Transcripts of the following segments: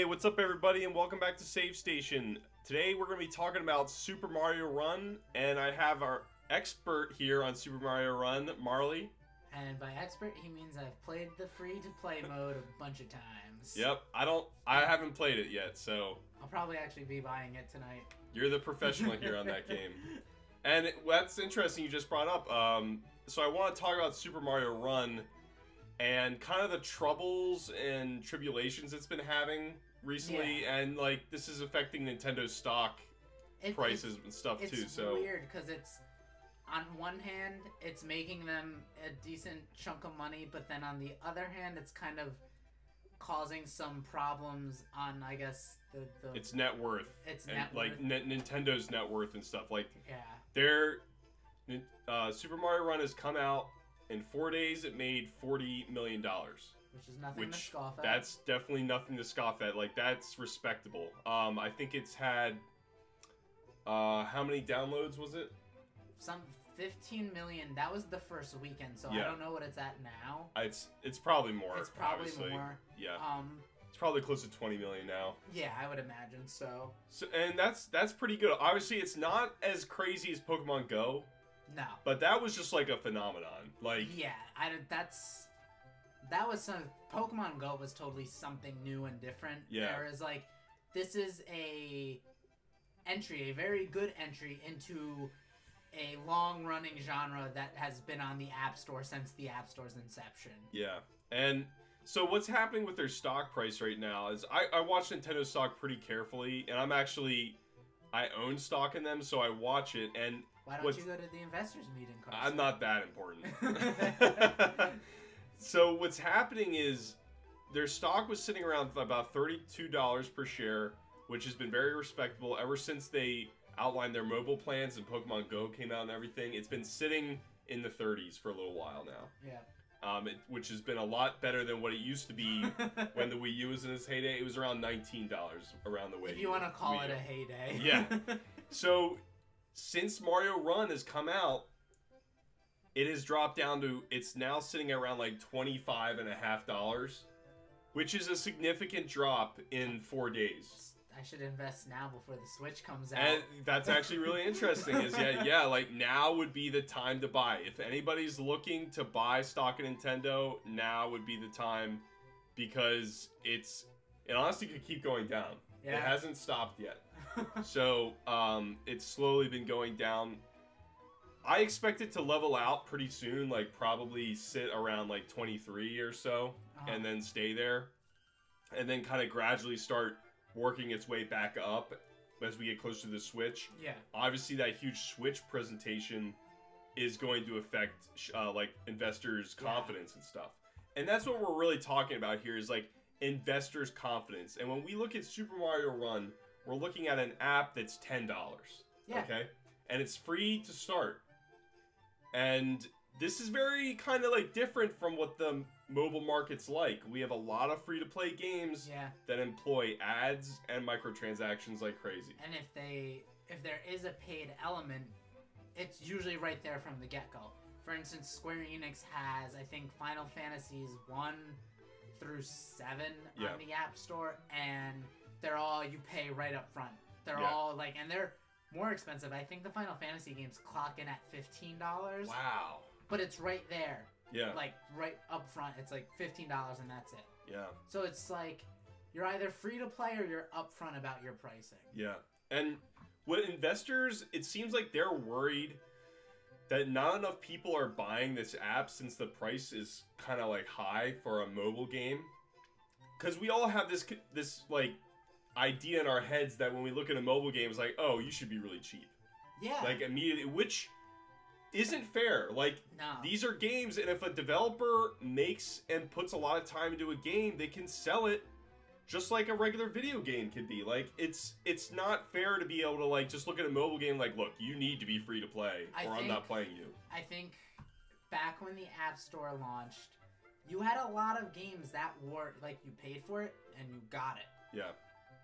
Hey, what's up everybody, and welcome back to Save Station. Today we're going to be talking about Super Mario Run, and I have our expert here on Super Mario Run, Marley. And by expert, he means I've played the free-to-play mode a bunch of times. Yep, I haven't played it yet, so... I'll probably actually be buying it tonight. You're the professional here on that game. And that's interesting you just brought up. So I want to talk about Super Mario Run and kind of the troubles and tribulations it's been having recently, and like this is affecting Nintendo's stock prices and stuff too. So it's weird because it's on one hand it's making them a decent chunk of money, but then on the other hand it's kind of causing some problems on, I guess, the its net worth. Its and net like worth. Nintendo's net worth and stuff. Like Yeah. their Super Mario Run has come out. In 4 days, it made $40 million. Which is nothing to scoff at. That's definitely nothing to scoff at. Like, that's respectable. I think it's had... how many downloads was it? Some 15 million. That was the first weekend, so yeah. I don't know what it's at now. It's probably more. It's probably obviously. more. Yeah. It's probably close to 20 million now. Yeah, I would imagine so. And that's pretty good. Obviously, it's not as crazy as Pokemon Go. No. But that was just like a phenomenon. Like, yeah, that was some... Pokemon Go was totally something new and different. Yeah. Whereas, like, this is a very good entry into a long-running genre that has been on the App Store since the App Store's inception. Yeah. And so what's happening with their stock price right now is I watch Nintendo stock pretty carefully, and I own stock in them, so I watch it, and why don't you go to the investors meeting, Carson? I'm not that important. So what's happening is their stock was sitting around about $32 per share, which has been very respectable ever since they outlined their mobile plans and Pokemon Go came out and everything. It's been sitting in the 30s for a little while now. Yeah. Which has been a lot better than what it used to be when the Wii U was in its heyday. It was around $19 around the way. If you want to call it a heyday. Yeah. So since Mario Run has come out, it has dropped down to, it's now sitting at around like $25.50, which is a significant drop in 4 days. I should invest now before the Switch comes out. And that's actually really interesting. Is yeah, like now would be the time to buy. If anybody's looking to buy stock in Nintendo, now would be the time, because it honestly could keep going down. Yeah. It hasn't stopped yet. So it's slowly been going down. I expect it to level out pretty soon, like probably sit around like 23 or so, and then stay there, and then kind of gradually start working its way back up as we get closer to the Switch. Yeah. Obviously, that huge Switch presentation is going to affect like investors' confidence and stuff, and that's what we're really talking about here is like investors' confidence. And when we look at Super Mario Run, we're looking at an app that's $10. Yeah. Okay, and it's free to start. And this is very kind of like different from what the mobile market's like. We have a lot of free-to-play games that employ ads and microtransactions like crazy. And if there is a paid element, it's usually right there from the get-go. For instance, Square Enix has, I think, Final Fantasies 1 through 7 on the App Store, and they're all, you pay right up front. They're all like, and they're more expensive. I think the Final Fantasy games clock in at $15. Wow. But it's right there. Yeah. Like, right up front, it's like $15 and that's it. Yeah. So it's like, you're either free to play or you're upfront about your pricing. Yeah. And what investors, it seems like they're worried that not enough people are buying this app since the price is kind of like high for a mobile game. Because we all have this like idea in our heads that when we look at a mobile game, it's like, oh, you should be really cheap. Yeah. Like immediately, which isn't fair. Like, no. These are games, and if a developer makes and puts a lot of time into a game, they can sell it just like a regular video game could be. Like, it's not fair to be able to like just look at a mobile game like, look, you need to be free to play, or I'm not playing you. I think back when the App Store launched, you had a lot of games that were like, you paid for it and you got it. Yeah.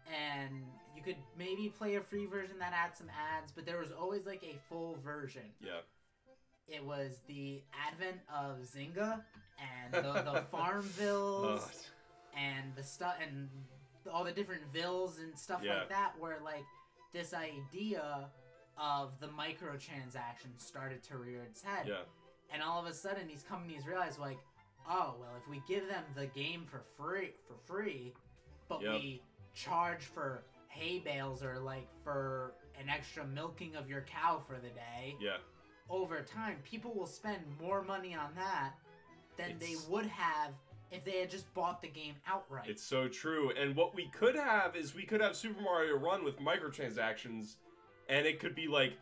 And you could maybe play a free version that had some ads, but there was always like a full version. Yeah. It was the advent of Zynga and the Farmvilles and the stuff, and all the different vills and stuff like that, where like this idea of the microtransactions started to rear its head. Yeah. And all of a sudden, these companies realize, like, oh, well, if we give them the game for free, but we charge for hay bales or, like, for an extra milking of your cow for the day, over time, people will spend more money on that than they would have if they had just bought the game outright. It's so true. And what we could have is we could have Super Mario Run with microtransactions, and it could be, like,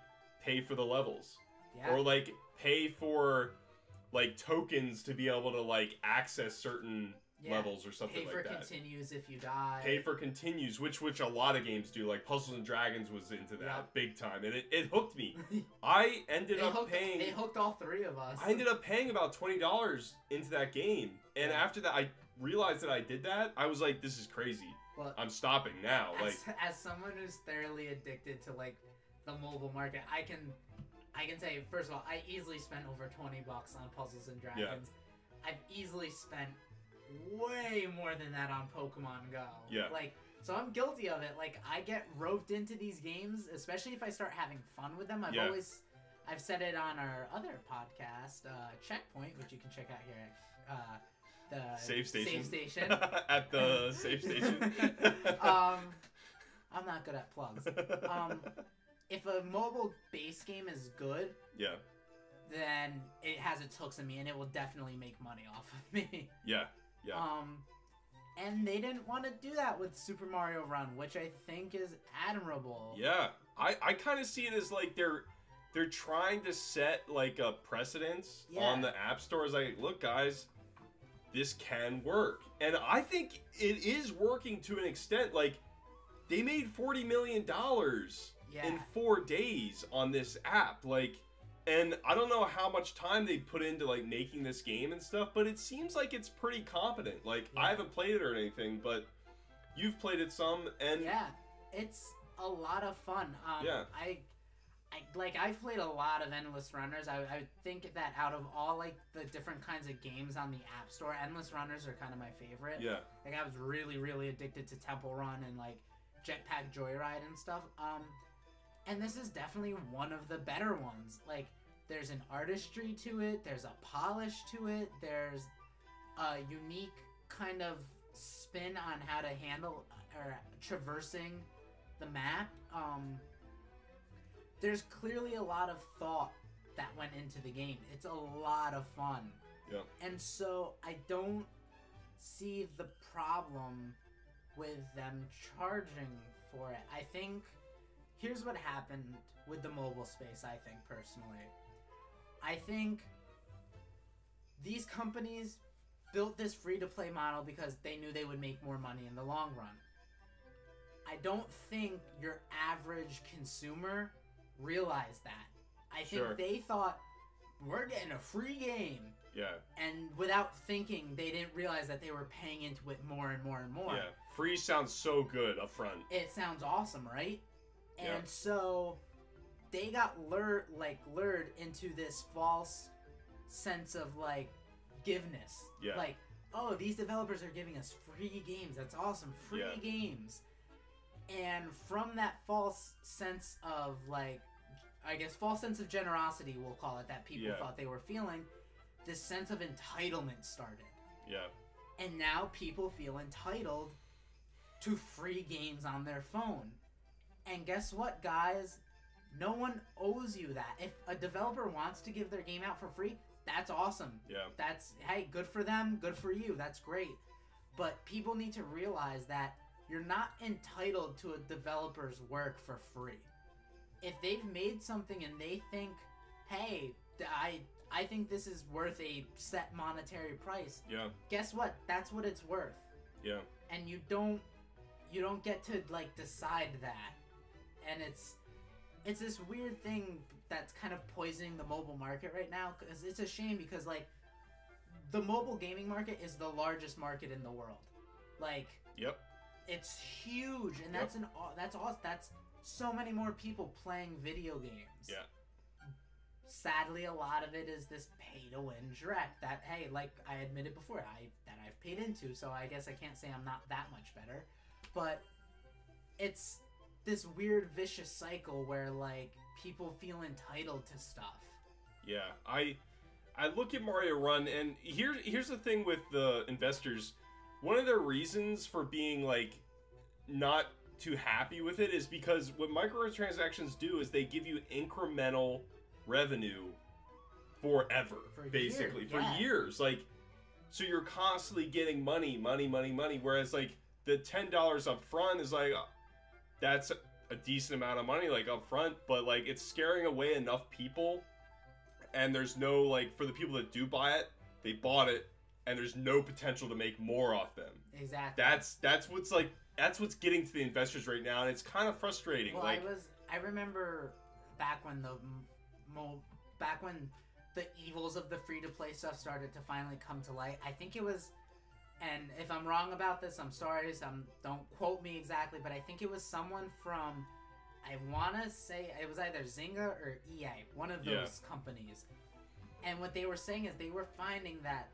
pay for the levels. Yeah. Or, like, pay for, like, tokens to be able to, like, access certain levels or something like that. Pay for continues if you die. Pay for continues, which a lot of games do. Like, Puzzles and Dragons was into that big time, and it hooked me. I ended up paying... It hooked all three of us. I ended up paying about $20 into that game, and after that, I realized that I did that. I was like, this is crazy. Well, I'm stopping now. As someone who's thoroughly addicted to, like, the mobile market, I can say, first of all, I easily spent over $20 on Puzzles and Dragons. Yeah. I've easily spent way more than that on Pokemon Go. Yeah. Like, so I'm guilty of it. Like, I get roped into these games, especially if I start having fun with them. I've said it on our other podcast, Checkpoint, which you can check out here at the Save Station. At the Save Station. I'm not good at plugs. If a mobile base game is good, then it has its hooks in me, and it will definitely make money off of me. Yeah. And they didn't want to do that with Super Mario Run, which I think is admirable. Yeah, I kind of see it as like they're trying to set like a precedence on the app stores. Like, look, guys, this can work, and I think it is working to an extent. Like, they made $40 million in 4 days on this app. Like, and I don't know how much time they put into like making this game and stuff, but it seems like it's pretty competent. Like, I haven't played it or anything, but you've played it some, and it's a lot of fun. I've played a lot of Endless Runners. I think that out of all like the different kinds of games on the App Store, Endless Runners are kind of my favorite. Yeah. Like, I was really, really addicted to Temple Run and like Jetpack Joyride and stuff. And this is definitely one of the better ones. Like, there's an artistry to it, there's a polish to it, there's a unique kind of spin on how to handle or traversing the map. There's clearly a lot of thought that went into the game. It's a lot of fun. Yeah. And so I don't see the problem with them charging for it. I think here's what happened with the mobile space, I think, personally. I think these companies built this free-to-play model because they knew they would make more money in the long run. I don't think your average consumer realized that. I think they thought, we're getting a free game. Yeah. And without thinking, they didn't realize that they were paying into it more and more and more. Yeah. Free sounds so good up front. It sounds awesome, right? And so they got lured into this false sense of like giveness. Yeah. Like, oh, these developers are giving us free games. That's awesome. Free games. And from that false sense of like, I guess false sense of generosity, we'll call it, that people thought they were feeling, this sense of entitlement started. Yeah. And now people feel entitled to free games on their phone. And guess what, guys? No one owes you that. If a developer wants to give their game out for free, that's awesome. Yeah. That's, hey, good for them, good for you. That's great. But people need to realize that you're not entitled to a developer's work for free. If they've made something and they think, hey, I think this is worth a set monetary price. Yeah. Guess what? That's what it's worth. Yeah. And you don't get to like decide that. And it's this weird thing that's kind of poisoning the mobile market right now, because it's a shame, because like the mobile gaming market is the largest market in the world. Like, it's huge, and that's awesome. That's so many more people playing video games. Yeah. Sadly, a lot of it is this pay-to-win direct that, hey, like I admitted before, that I've paid into, so I guess I can't say I'm not that much better. but it's this weird vicious cycle where like people feel entitled to stuff. Yeah, I look at Mario Run, and here's the thing with the investors. One of their reasons for being like not too happy with it is because what microtransactions do is they give you incremental revenue forever, basically for years. Like, so you're constantly getting money. Whereas like the $10 up front is like that's a decent amount of money like up front, but like it's scaring away enough people, and there's no like for the people that do buy it, they bought it, and there's no potential to make more off them. Exactly. That's what's getting to the investors right now, and it's kind of frustrating. Well, like I remember back when the evils of the free-to-play stuff started to finally come to light. I think it was, and if I'm wrong about this, I'm sorry, don't quote me exactly, but I think it was someone from, I want to say, it was either Zynga or EA, one of those companies. And what they were saying is they were finding that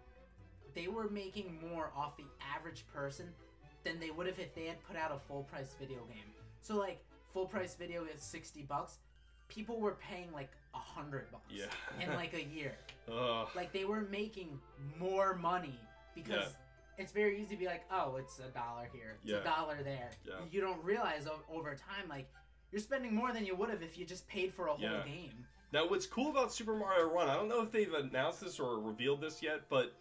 they were making more off the average person than they would have if they had put out a full-price video game. So, like, full-price video is $60. People were paying, like, $100 in, like, a year. Like, they were making more money because it's very easy to be like, oh, it's $1 here, it's $1 there. Yeah. You don't realize over time, like, you're spending more than you would have if you just paid for a whole game. Now, what's cool about Super Mario Run, I don't know if they've announced this or revealed this yet, but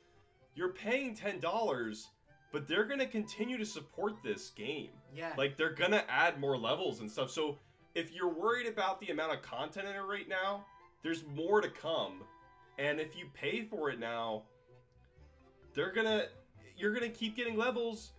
you're paying $10, but they're going to continue to support this game. Yeah. Like, they're going to add more levels and stuff. So, if you're worried about the amount of content in it right now, there's more to come. And if you pay for it now, you're going to keep getting levels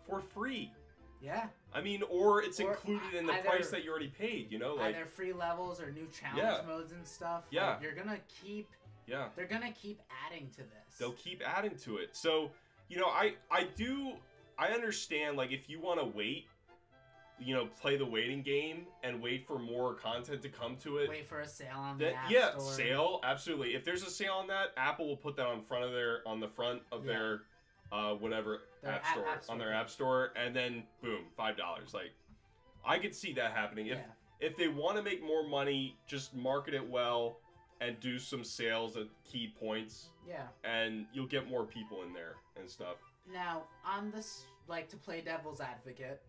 for free. Yeah. I mean, or it's included in the price that you already paid, you know? Like, either free levels or new challenge modes and stuff. Yeah. Like, you're going to keep... Yeah. They're going to keep adding to this. They'll keep adding to it. So, you know, I understand, like, if you want to wait, you know, play the waiting game and wait for more content to come to it. Wait for a sale on the App Store. Yeah, sale, absolutely. If there's a sale on that, Apple will put that on the front of their whatever app store, on their App Store, and then boom, $5. Like, I could see that happening. If they want to make more money, just market it well and do some sales at key points. Yeah. And you'll get more people in there and stuff. Now, on this, like, to play devil's advocate,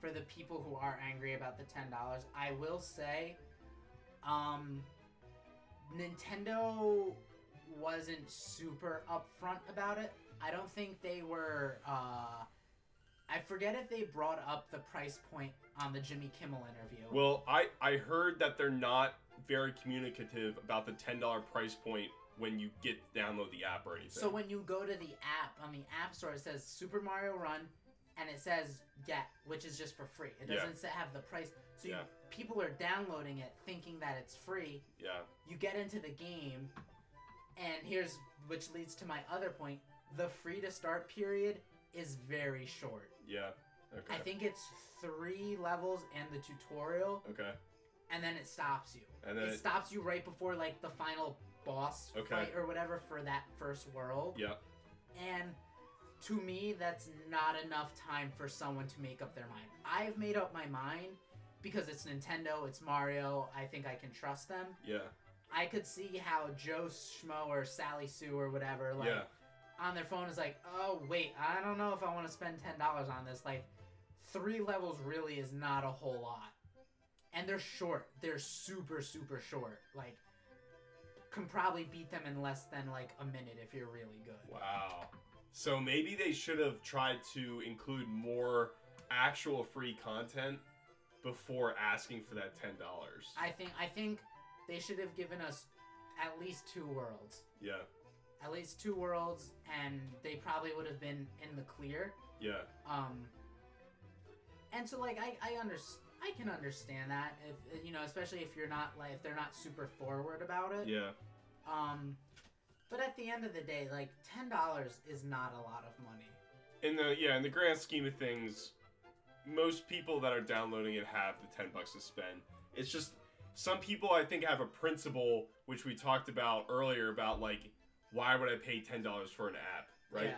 for the people who are angry about the $10, I will say, Nintendo wasn't super upfront about it. I don't think they were, I forget if they brought up the price point on the Jimmy Kimmel interview. Well, I heard that they're not very communicative about the $10 price point when you download the app or anything. So when you go to the app, on the App Store, it says Super Mario Run, and it says Get, which is just for free. It doesn't have the price. So people are downloading it thinking that it's free. Yeah. You get into the game, and which leads to my other point, the free to start period is very short. Yeah. Okay. I think it's 3 levels and the tutorial. Okay. And then it stops you. And then it stops you right before, like, the final boss fight or whatever for that first world. Yeah. And to me, that's not enough time for someone to make up their mind. I've made up my mind because it's Nintendo, it's Mario, I think I can trust them. Yeah. I could see how Joe Schmo or Sally Sue or whatever, like, on their phone is like, oh, wait, I don't know if I want to spend $10 on this. Like, 3 levels really is not a whole lot. And they're short. They're super, super short. Like, can probably beat them in less than, like, a minute if you're really good. Wow. So maybe they should have tried to include more actual free content before asking for that $10. I think they should have given us at least 2 worlds. Yeah. At least 2 worlds, and they probably would have been in the clear. Yeah. And so, like, I can understand that, if you know, especially if you're not, like, if they're not super forward about it. Yeah. But at the end of the day, like, $10 is not a lot of money. In the grand scheme of things, most people that are downloading it have the $10 to spend. It's just some people, I think, have a principle which we talked about earlier about, like, why would I pay $10 for an app, right? Yeah.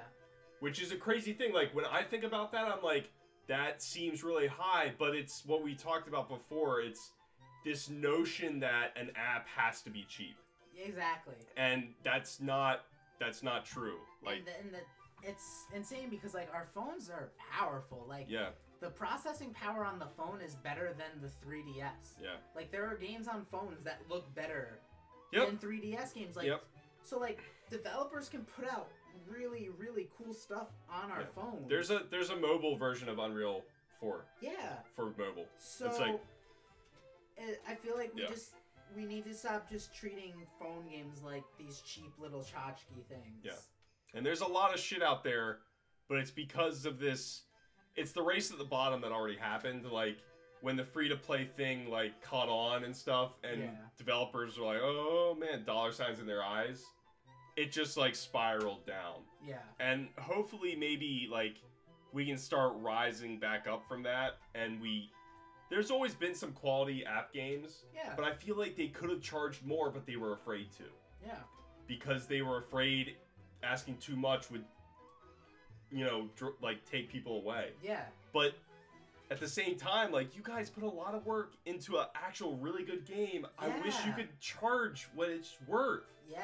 Which is a crazy thing. Like, when I think about that, I'm like, that seems really high, but it's what we talked about before. It's this notion that an app has to be cheap. Exactly. And that's not true. Like, it's insane because like our phones are powerful. Like, yeah. The processing power on the phone is better than the 3DS. Yeah. Like, there are games on phones that look better Yep. than 3DS games. Like, Yep. So like developers can put out really, really cool stuff on our phones. There's a mobile version of Unreal 4. Yeah. For mobile. So it's like, I feel like we need to stop just treating phone games like these cheap little tchotchke things. Yeah. And there's a lot of shit out there, but it's because of this. It's the race at the bottom that already happened. Like, when the free-to-play thing, like, caught on and stuff, and developers were like, oh, man, dollar signs in their eyes. It just, like, spiraled down. Yeah. And hopefully, maybe, like, we can start rising back up from that, and there's always been some quality app games. Yeah. But I feel like they could have charged more, but they were afraid to. Yeah. Because they were afraid asking too much would, you know, like, take people away. Yeah. But at the same time, like, you guys put a lot of work into an actual really good game. I wish you could charge what it's worth. Yeah.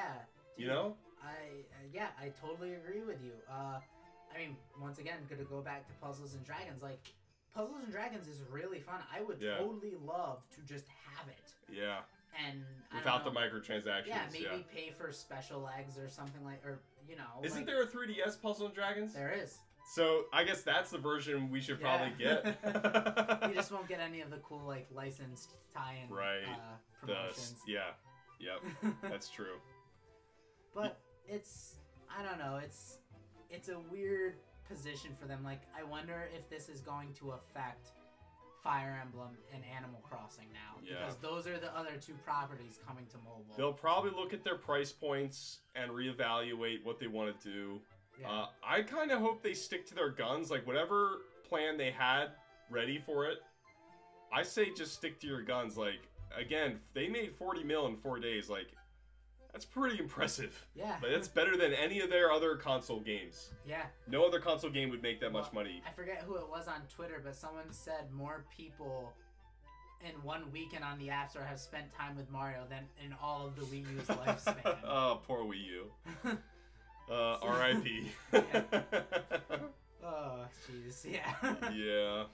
Dude, you know? I totally agree with you. I mean, once again, gonna go back to Puzzles and Dragons. Like, Puzzles and Dragons is really fun. I would totally love to just have it. Yeah. And without the microtransactions. Yeah, maybe pay for special eggs or something like, or you know. Isn't there a 3DS Puzzle and Dragons? There is. So I guess that's the version we should probably get. You just won't get any of the cool like licensed tie-in promotions. Yep, that's true. But I don't know, it's a weird position for them. Like, I wonder if this is going to affect Fire Emblem and Animal Crossing now. Yeah. Because those are the other two properties coming to mobile. They'll probably look at their price points and reevaluate what they want to do. Yeah. I kind of hope they stick to their guns. Like, whatever plan they had ready for it, I say just stick to your guns. Like, again, they made 40 mil in 4 days. Like, that's pretty impressive. Yeah. But it's better than any of their other console games. Yeah. No other console game would make that much money. I forget who it was on Twitter, but someone said more people in 1 weekend on the App Store have spent time with Mario than in all of the Wii U's lifespan. Oh, poor Wii U. R.I.P. Oh, jeez. Yeah. Yeah.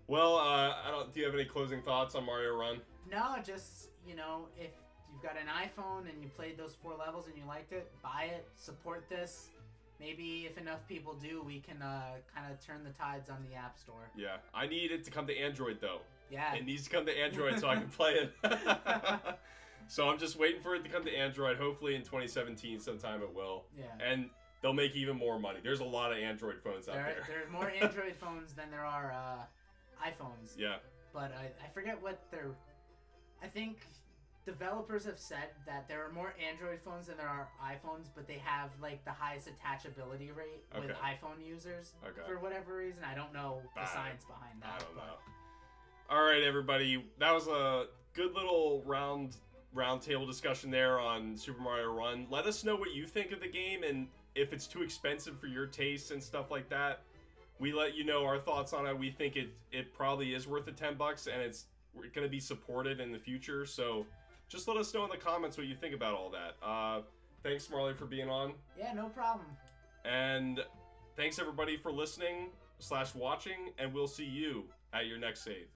Well, do you have any closing thoughts on Mario Run? No, just, you know, if you've got an iPhone and you played those 4 levels and you liked it, buy it, support this. Maybe if enough people do, we can kind of turn the tides on the App Store. Yeah. I need it to come to Android, though. Yeah. It needs to come to Android so I can play it. So I'm just waiting for it to come to Android. Hopefully in 2017 sometime it will. Yeah. And they'll make even more money. There's a lot of Android phones out there. There's more Android phones than there are iPhones. Yeah. But I forget what they're... I think developers have said that there are more Android phones than there are iPhones, but they have like the highest attachability rate with iPhone users for whatever reason. I don't know the science behind that. I don't know. All right, everybody. That was a good little round table discussion there on Super Mario Run. Let us know what you think of the game and if it's too expensive for your tastes and stuff like that. We let you know our thoughts on it. We think it probably is worth the $10 and it's going to be supported in the future. So just let us know in the comments what you think about all that. Thanks, Marley, for being on. Yeah, no problem. And thanks, everybody, for listening / watching, and we'll see you at your next save.